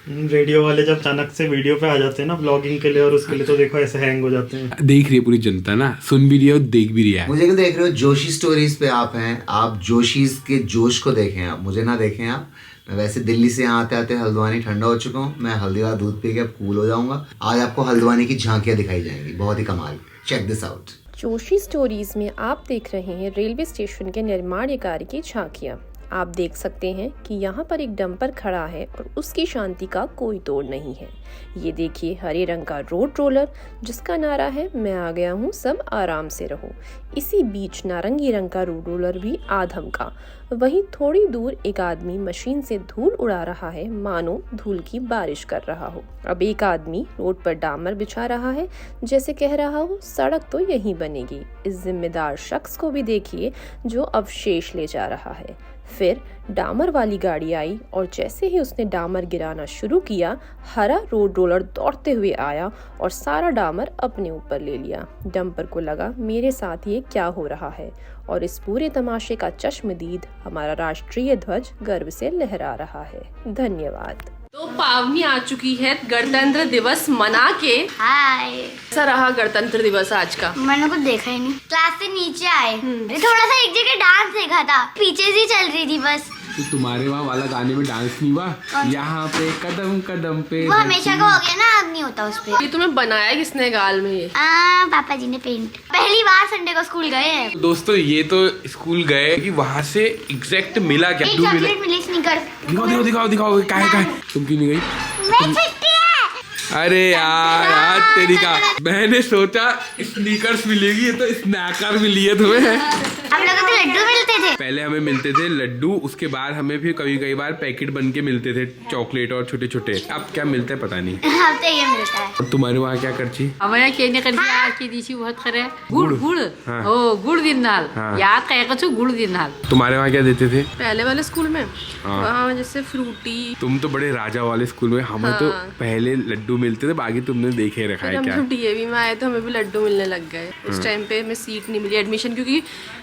Radio वाले जब अचानक से वीडियो पे आ जाते हैं ना ब्लॉगिंग के लिए, और उसके लिए तो देखो ऐसे हैंग हो जाते हैं। देख रही है पूरी जनता ना, सुन भी रही है और देख भी रही है। मुझे क्यों देख रहे हो? जोशी स्टोरीज पे आप हैं, आप जोशीज के जोश को देखें, आप मुझे ना देखें। आप मैं वैसे दिल्ली से यहाँ आते आते हल्द्वानी ठंडा हो चुका हूँ। मैं हल्दी वाला दूध पी के अब कूल हो जाऊंगा। आज आपको हल्द्वानी की झांकियाँ दिखाई जाएंगी, बहुत ही कमाल। Check this out. Joshi stories में आप देख रहे हैं रेलवे स्टेशन के निर्माण कार्य की झांकियाँ। आप देख सकते हैं कि यहाँ पर एक डंपर खड़ा है और उसकी शांति का कोई तोड़ नहीं है। ये देखिए हरे रंग का रोड रोलर जिसका नारा है मैं आ गया हूँ सब आराम से रहो। इसी बीच नारंगी रंग का रोड रोलर भी आधम का। वहीं थोड़ी दूर एक आदमी मशीन से धूल उड़ा रहा है, मानो धूल की बारिश कर रहा हो। अब एक आदमी रोड पर डामर बिछा रहा है, जैसे कह रहा हो सड़क तो यहीं बनेगी। इस जिम्मेदार शख्स को भी देखिए जो अवशेष ले जा रहा है। फिर डामर वाली गाड़ी आई और जैसे ही उसने डामर गिराना शुरू किया, हरा रोड रोलर दौड़ते हुए आया और सारा डामर अपने ऊपर ले लिया। डंपर को लगा मेरे साथ ये क्या हो रहा है, और इस पूरे तमाशे का चश्मदीद हमारा राष्ट्रीय ध्वज गर्व से लहरा रहा है। धन्यवाद। तो पावनी आ चुकी है गणतंत्र दिवस मना के। हाय, कैसा रहा गणतंत्र दिवस आज का? मैंने कुछ देखा ही नहीं। क्लास से नीचे आए, थोड़ा सा एक जगह डांस देखा था, पीछे से चल रही थी बस। तो तुम्हारे वहाँ वाला गाने में डांस नहीं हुआ? यहाँ पे कदम कदम पे वो हमेशा का हो गया ना, अब नहीं होता उस पे। ये तुम्हें बनाया किसने गाल में ये? पापा जी ने पेंट। पहली बार संडे को स्कूल गए हैं। तो दोस्तों ये तो स्कूल गए कि वहाँ से एग्जैक्ट मिला क्या? एक चॉकलेट मिली स्नीकर। दिखाओ दिखाओ दिखाओ दिखाओ, क्या है? तुम क्यों नहीं गई? मैं छुट्टी है। अरे यार आज तेरी का, मैंने सोचा स्नीकर्स मिलेगी, ये तो स्नैकर मिली है तुम्हें। हम लोगों को लड्डू मिलते थे। पहले हमें मिलते थे लड्डू, उसके बाद हमें फिर कई बार पैकेट बन के मिलते थे चॉकलेट और छोटे छोटे। अब क्या मिलता है पता नहीं। अब तो ये मिलता है। और तुम्हारे वहाँ क्या करची? अवया केने करती आके दिशी बहुत करे गुड़ गुड़ हाँ। ओ गुड़ दिनाल हाँ। याद काय कछु गुड़ दिनाल। तुम्हारे वहाँ क्या देते थे पहले वाले स्कूल में हाँ। वहाँ जैसे फ्रूटी। तुम तो बड़े राजा वाले स्कूल में, हमें तो पहले लड्डू मिलते थे, बाकी तुमने देखे रखा है हम क्या? जब डीएवी में आए तो हमें भी लड्डू मिलने लग गए। उस टाइम पे हमें सीट नहीं मिली एडमिशन, क्योंकि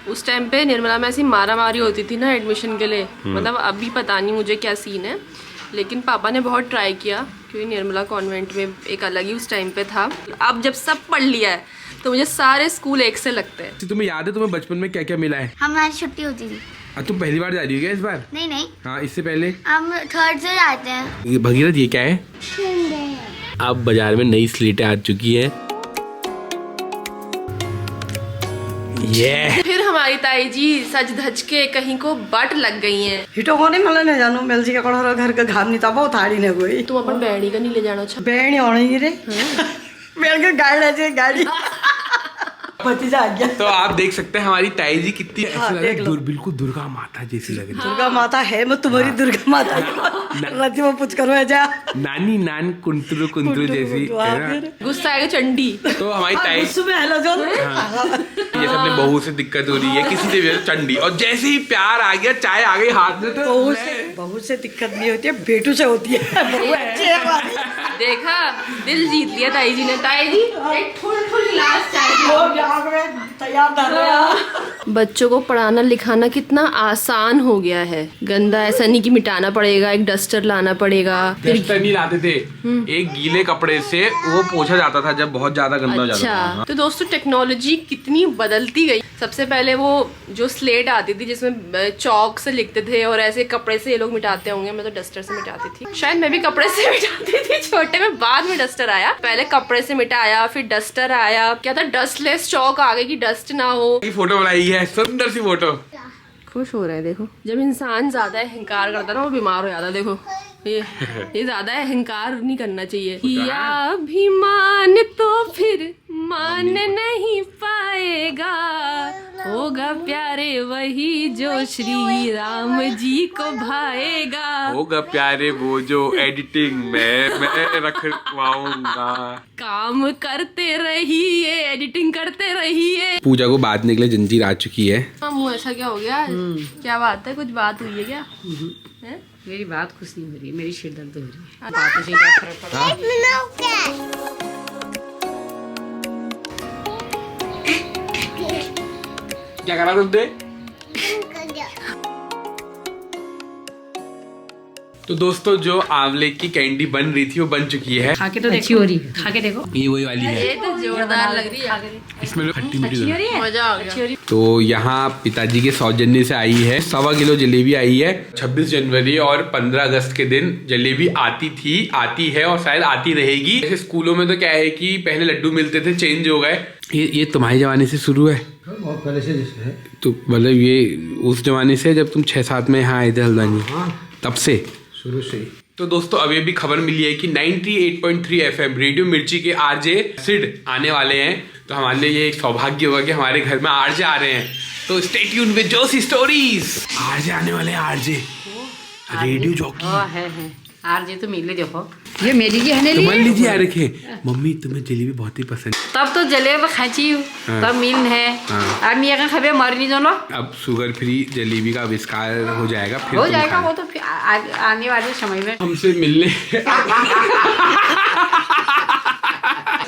उस टाइम पे निर्मला में ऐसी मारा मारी होती थी ना एडमिशन के लिए। मतलब अभी पता नहीं मुझे क्या सीन है, लेकिन पापा ने बहुत ट्राई किया, क्योंकि निर्मला कॉन्वेंट में एक अलग ही उस टाइम पे था। अब जब सब पढ़ लिया है तो मुझे सारे स्कूल एक से लगते हैं। तुम्हें याद है तुम्हें बचपन में क्या क्या मिला है? हमारी छुट्टी होती थी। तुम पहली बार जा रही हो क्या इस बार? नहीं नहीं, हाँ इससे पहले हम थर्ड से जाते हैं। ये भगीरथ ये क्या है? अब बाजार में नई स्लेटें आ चुकी है। फिर हमारी ताई जी सज धज के कहीं को बट लग गई हैं। हिटो कोनी मला नहीं जानो मेलजी का कड़ो घर का घाम नहीं था बहुत थाड़ी ने कोई तुम अपन बैणी का नहीं ले जाना अच्छा? बेणी होनी रे मेल के गाड़ी गाड़ी भतीजा आ गया। तो आप देख सकते हैं हमारी ताई जी कितनी ऐसा लग देख रहा लो। है, बिल्कुल दुर्गा माता जैसी लग रही है। दुर्गा माता है, मैं तुम्हारी दुर्गा माता रति में पूछ करो जा नानी नान कुंतरू कुंतरू जैसी है ना? गुस्सा आएगा चंडी। तो हमारी ताई सुबह हेलो जो जैसे अपने बहू से दिक्कत हो रही है, किसी से भी चंडी, और जैसे ही प्यार आ गया, चाय आ गई हाथ में, तो बहू से दिक्कत नहीं होती है, बेटू से होती है। बहू अच्छी है हमारी। देखा, दिल जीत लिया ताई जी ने। ताई जी एक फुल गिलास चाय लोग आग में तैयार कर रहे हैं। बच्चों को पढ़ाना लिखाना कितना आसान हो गया है। गंदा ऐसा नहीं कि मिटाना पड़ेगा, एक डस्टर लाना पड़ेगा। डस्टर नहीं लाते थे, एक गीले कपड़े से वो पोंछा जाता था जब बहुत ज्यादा गंदा हो जाता था। अच्छा, तो दोस्तों टेक्नोलॉजी कितनी बदलती गई। सबसे पहले वो जो स्लेट आती थी जिसमें चौक से लिखते थे, और ऐसे कपड़े से ये लोग मिटाते होंगे। मैं तो डस्टर से मिटाती थी, शायद मैं भी कपड़े से मिटाती थी छोटे में। बाद में डस्टर आया, पहले कपड़े से मिटाया, फिर डस्टर आया। क्या था, डस्टलेस चौक आ गई कि डस्ट ना हो। फोटो बनाई है, सुंदर सी फोटो। खुश हो रहे हैं देखो। जब इंसान ज्यादा अहंकार करता है ना वो बीमार हो जाता है। देखो ये ज्यादा अहंकार नहीं करना चाहिए। किया अभिमान तो फिर मान नहीं पाएगा, होगा प्यारे वही जो श्री राम जी को भाएगा। होगा प्यारे वो जो एडिटिंग में मैं रखवाऊंगा। काम करते रहिए, एडिटिंग करते रहिए। पूजा को बात निकले जंजीर आ चुकी है। मुँह ऐसा क्या हो गया? क्या बात है? कुछ बात हुई है क्या? हैं? मेरी बात खुश नहीं हो रही है, मेरी सिर दर्द हो रही है। बातों से क्या फर्क पड़ा? क्या करा तुमने? तो दोस्तों जो आंवले की कैंडी बन रही थी वो बन चुकी है। खा के तो अच्छी हो रही है, खा के देखो। ये वही वाली है, ये तो जोरदार लग रही है, इसमें तो खट्टी मीठी दोनों। मजा आ गया। तो यहाँ पिताजी के सौजन्य से आई है 1.25 किलो जलेबी आई है। 26 जनवरी और 15 अगस्त के दिन जलेबी आती थी, आती है और शायद आती रहेगी। जैसे स्कूलों में तो क्या है कि पहले लड्डू मिलते थे, चेंज हो गए। ये तुम्हारे जमाने से शुरू है? बहुत पहले से जैसे है। तो मतलब ये उस जमाने से जब तुम 6-7 में यहाँ आए थे हल्द्वानी, तब से शुरू से ही। तो दोस्तों अभी भी खबर मिली है कि 98.3 FM रेडियो मिर्ची के आरजे सिड आने वाले हैं। तो हमारे लिए ये एक सौभाग्य होगा कि हमारे घर में आरजे आ रहे हैं। तो stay tune with Joshi stories. RJ आने वाले हैं, आरजे रेडियो जॉकी। है आरजे तो मिले देखो। ये मेरी जी है तो मान लीजिए यार, रखे मम्मी तुम्हें जलेबी बहुत ही पसंद। तब तो जलेबी खाची तब मिल है। अब मैं यहाँ खबे मरनी दोनों। अब शुगर फ्री जलेबी का आविष्कार हो जाएगा, फिर हो तुम जाएगा खाना। वो तो फिर आने वाले समय में हमसे मिलने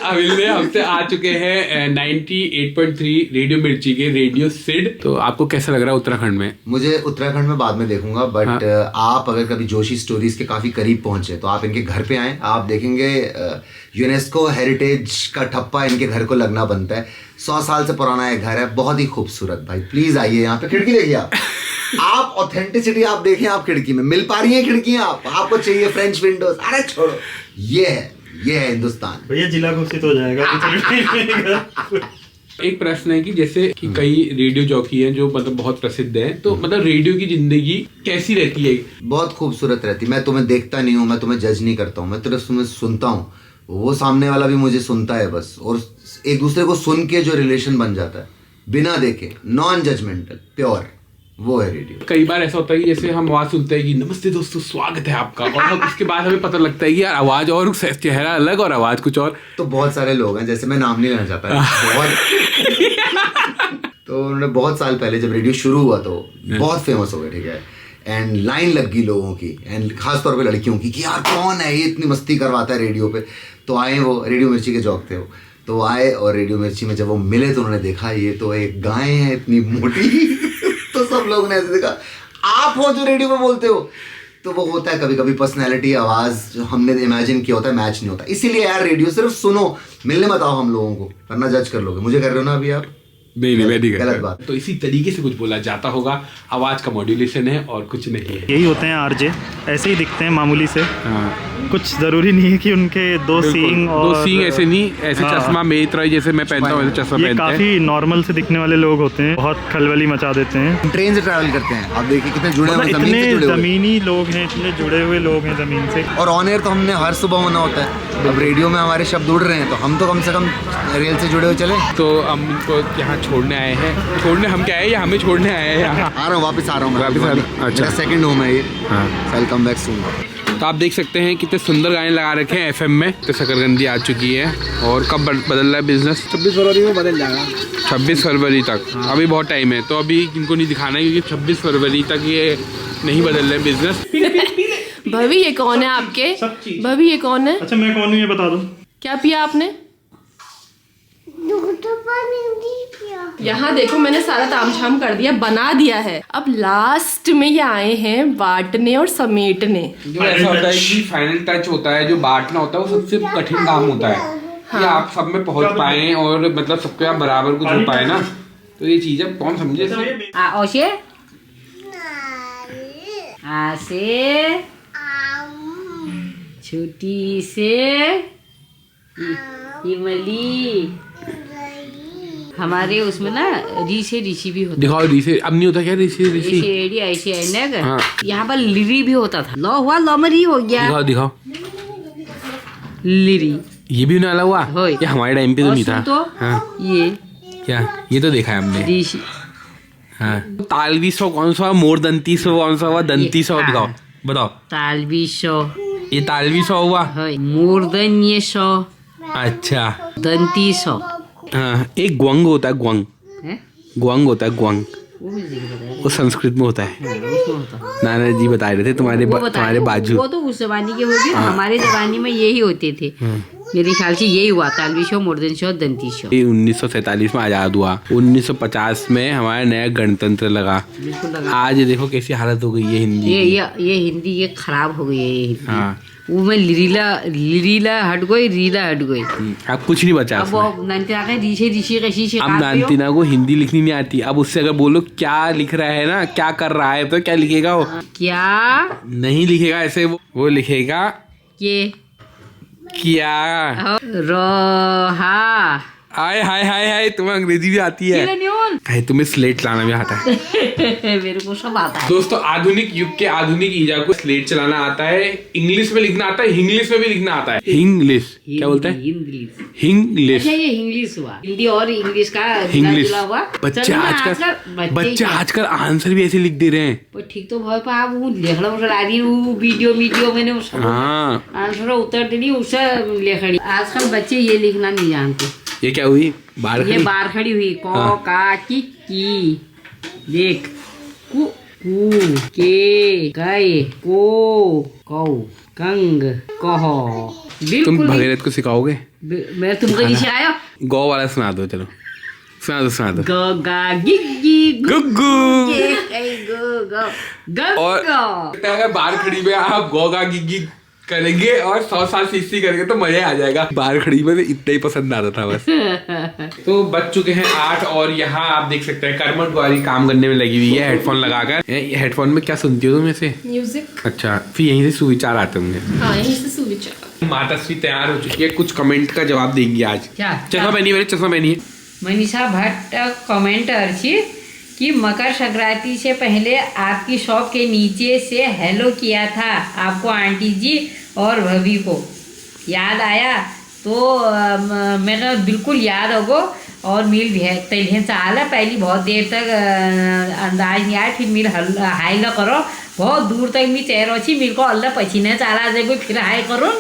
मिलने हमसे आ चुके हैं 98.3 रेडियो मिर्ची के रेडियो सिड। तो आपको कैसा लग रहा है उत्तराखंड में? मुझे उत्तराखंड में बाद में देखूंगा, बट आप अगर कभी जोशी स्टोरीज के काफी करीब पहुंचे तो आप इनके घर पे आए, आप देखेंगे यूनेस्को हेरिटेज का ठप्पा इनके घर को लगना बनता है। 100 साल से पुराना ये घर है, बहुत ही खूबसूरत। भाई प्लीज आइए, यहाँ पे खिड़की देखिए आप ऑथेंटिसिटी आप देखें। आप खिड़की में मिल पा रही है खिड़कियां, आपको चाहिए फ्रेंच विंडोज। अरे छोड़ो, ये है हिंदुस्तान। भैया जिला घोषित हो जाएगा। एक प्रश्न है कि जैसे कि कई रेडियो जॉकी हैं जो मतलब बहुत प्रसिद्ध हैं, तो मतलब रेडियो की जिंदगी कैसी रहती है? बहुत खूबसूरत रहती है। मैं तुम्हें देखता नहीं हूँ, मैं तुम्हें जज नहीं करता हूँ, मैं तुम्हें सुनता हूँ। वो सामने वाला भी मुझे सुनता है बस, और एक दूसरे को सुन के जो रिलेशन बन जाता है बिना देखे, नॉन जजमेंटल, प्योर, वो है रेडियो। कई बार ऐसा होता है कि जैसे हम आवाज सुनते हैं कि नमस्ते दोस्तों स्वागत है आपका, और हम उसके बाद हमें पता लगता है कि यार आवाज और चेहरा अलग और आवाज कुछ और। तो बहुत सारे लोग हैं, जैसे मैं नाम नहीं लेना चाहता बहुत तो उन्होंने बहुत साल पहले जब रेडियो शुरू हुआ तो बहुत फेमस हो गए, ठीक है, एंड लाइन लग गई लोगों की, एंड खासतौर पे लड़कियों की कि यार कौन है ये इतनी मस्ती करवाता है रेडियो पे। तो आए, वो रेडियो मिर्ची के जॉक थे वो, तो आए और रेडियो मिर्ची में जब वो मिले तो उन्होंने देखा ये तो एक गाय है इतनी मोटी तो सब लोगों ने ऐसे देखा, आप हो जो रेडियो में बोलते हो। तो वो होता है कभी कभी पर्सनैलिटी, आवाज़ जो हमने इमेजिन किया होता है मैच नहीं होता। इसीलिए यार रेडियो सिर्फ सुनो, मिलने बताओ हम लोगों को, वरना जज कर लोगे। मुझे कर रहे हो ना अभी आप? नहीं मैं नहीं गलत बात। तो इसी तरीके से कुछ बोला जाता होगा, आवाज का मॉड्यूलेशन है और कुछ नहीं है। यही होते हैं आरजे, ऐसे ही दिखते हैं मामूली से। कुछ जरूरी नहीं है कि उनके दो सींग और दो सींग ऐसे नहीं, ऐसे चश्मा मेरी तरह जैसे मैं पहनता हूँ वैसे चश्मा ये पहनते हैं। काफी नॉर्मल से दिखने वाले लोग होते हैं, बहुत खलबली मचा देते हैं। ट्रेन से ट्रैवल करते हैं, आप देखिए कितने जुड़े हुए, मतलब जमीन से इतने जुड़े हुए। जमीनी लोग हैं, इतने जुड़े हुए लोग हैं जमीन से। और ऑन एयर तो हमने हर सुबह होना होता है। अब रेडियो में हमारे शब्द उड़ रहे हैं तो हम तो कम से कम रेल से जुड़े हुए चले। तो हम इनको यहाँ छोड़ने आए हैं। छोड़ने हम क्या है, या हमें छोड़ने आए हैं यहाँ? आ रहा हूँ, वापस आ रहा हूँ। वापस आ रहा- अच्छा। सेकंड होम है ये। हाँ। Well come back soon. तो आप देख सकते हैं कितने सुंदर गाने लगा रखे हैं FM में। तो शकरकंदी आ चुकी है, और कब बदल रहा है बिजनेस? 26 फरवरी में बदल जाएगा। 26 फरवरी तक अभी बहुत टाइम है, तो अभी इनको नहीं दिखाना है क्योंकि 26 फरवरी तक ये नहीं बदल रहे बिजनेस। भाभी ये कौन है आपके? भाभी ये कौन है? अच्छा मैं कौन हूँ ये बता दो। क्या पिया आपने? यहाँ देखो मैंने सारा तामझाम कर दिया, बना दिया है। अब लास्ट में ये आए हैं बांटने और समेटने। जो ऐसा होता है कि फाइनल टच होता है, जो बांटना होता है वो सबसे कठिन काम होता है कि आप सब में पहुंच पाए और मतलब सबके आप बराबर कुछ हो पाए ना। तो ये चीज है, कौन समझे इसे? ओशे आसे छोटी से इमली। हमारे उसमें ना ऋषि भी होता दिखाओ ऋषि। अब नहीं होता क्या ऋषि? है, ऐसे है ना। हाँ। यहाँ पर लिरी भी होता था। लौ हुआ लमरी हो गया। दिखाओ दिखाओ। लिरी ये भी नाला हुआ? होय। ये हमारे टाइम पे तो और नहीं सुन था। तो हाँ। ये क्या? ये तो देखा है हमने। ऋषि। हाँ। तालवी सौ कौन सा? मोर दंती सौ कौन सा हुआ? दंती सौ दिखाओ, बताओ। तालवी सौ। ये तालवी सौ हुआ। मूर्धन्य सौ। अच्छा। दंती सौ। हाँ, एक ग्वंग होता है, ग्वंग। है? ग्वंग होता है, ग्वंग। वो भी मुझे पता है। वो संस्कृत में होता है। उसमें होता है। नाना जी बता रहे थे तुम्हारे वो बता तुम्हारे रहे, बाजू। वो तो उस जमाने के होगी, हमारे जमाने में यही होते थे। मेरे ख्याल से यही हुआ तालवी शो, मोर्दन शो, दंती शो। 1947 में आजाद हुआ, 1950 में हमारा नया गणतंत्र लगा। आज देखो कैसी हालत हो गई है हिंदी। ये हिंदी ये खराब हो गई है ये हिंदी। हाँ। वो में लीला हट गई, रीला हट गई। अब कुछ नहीं बचा। अब वो नंतिना के ऋषि कशी अब नंतिना को हिंदी लिखनी नहीं आती। अब उससे अगर बोलो क्या लिख रहा है ना, क्या कर रहा है, तो क्या लिखेगा वो? क्या नहीं लिखेगा ऐसे, वो लिखेगा ये क्या। रोहा। हाय हाय हाय हाय, तुम्हें अंग्रेजी भी आती है? कहे तुम्हें स्लेट चलाना भी आता है? मेरे को सब आता है। दोस्तों, आधुनिक युग के आधुनिक ईजा को स्लेट चलाना आता है, इंग्लिश में लिखना आता है, इंग्लिश में भी लिखना आता है। इंग्लिश क्या बोलते हैं? इंग्लिश। ये इंग्लिश हुआ, हिंदी और इंग्लिश का इंग्लिश हुआ। बच्चे आजकल आंसर भी ऐसे लिख दे रहे हैं। ठीक तो बहुत आप वो लेखड़ा उठा रही हूँ वीडियो मैंने आंसर उतर दी उसे लेखड़ी। आजकल बच्चे ये लिखना नहीं जानते। ये क्या हुई? ये बार खड़ी हुई। को का की देख, कु के गए, को कौ कंग कहो। तुम भगीरथ को सिखाओगे? मैं तुमको नहीं सिखाया। गौ वाला सुना दो, चलो सुना दो। ग गा गिग्गी गुग्गू। और अगर बार खड़ी में आप गौ गा गिग्गी करेंगे और 100 साल सीसी करेंगे तो मजा आ जाएगा। बार खड़ी में इतना ही पसंद आता था बस। तो बज चुके हैं 8 और यहाँ आप देख सकते हैं करमट गौरी काम करने में लगी हुई है हेडफोन लगाकर। हेडफोन में क्या सुनती हो तुम ऐसे? म्यूजिक। अच्छा, फिर यहीं से सुविचार आते होंगे। हाँ, यहीं से सुविचार। माताश्री तैयार हो चुकी है, कुछ कमेंट का जवाब देंगी आज। चश्मा पहनिए। मनीषा भट्ट कमेंट अर्ची कि मकर संक्रांति से पहले आपकी शॉप के नीचे से हेलो किया था आपको आंटी जी और भाभी को, याद आया? तो मैंने बिल्कुल याद होगो और मिल भी है तैलें चाला पहली बहुत देर तक अंदाज नहीं आया, फिर मिल हाई ल करो बहुत दूर तक मी चेहर अच्छी मिल को अल्लाह पसीने चाला जाए फिर हाई करो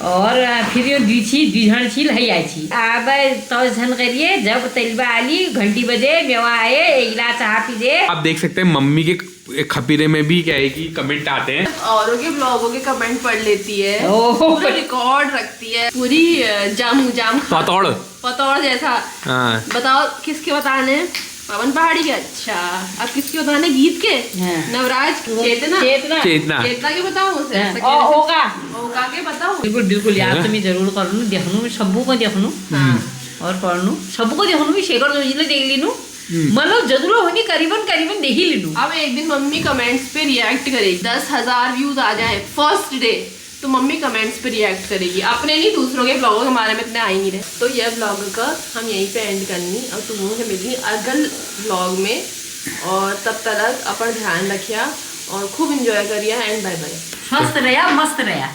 और फिर यो दुझण छी लही आई। अब तो झन करिए जब तलबा आली घंटी बजे मेवा आए एक गिलास चाह पी दे। आप देख सकते हैं मम्मी के खपीरे में भी क्या है कि कमेंट आते हैं, औरों के ब्लॉगों के कमेंट पढ़ लेती है, रिकॉर्ड रखती है पूरी जाम पतौड़ जैसा। बताओ किसके बताने? पवन पहाड़ी के। अच्छा, अब किसके बताने? गीत के। नवराज चेतना के बताओ। ओका के बताओ। बिल्कुल याद तो मैं जरूर करूँ, देखनू सबू को देखनू और पढ़नू सबू को देखनू भी शेखर जोशी देख लीनू, मतलब जरूर होनी करीबन देख ही लीनू। अब एक दिन मम्मी कमेंट्स पे रिएक्ट करेगी, 10,000 व्यूज आ जाए फर्स्ट डे तो मम्मी कमेंट्स पे रिएक्ट करेगी। अपने नहीं दूसरों के ब्लॉगों के बारे में इतने आ ही नहीं रहे। तो यह ब्लॉग का हम यहीं पे एंड करनी और तुम लोगों से मिलनी अगल ब्लॉग में, और तब तक अपन ध्यान रखिया और खूब इंजॉय करिए एंड बाय बाय। मस्त रहा।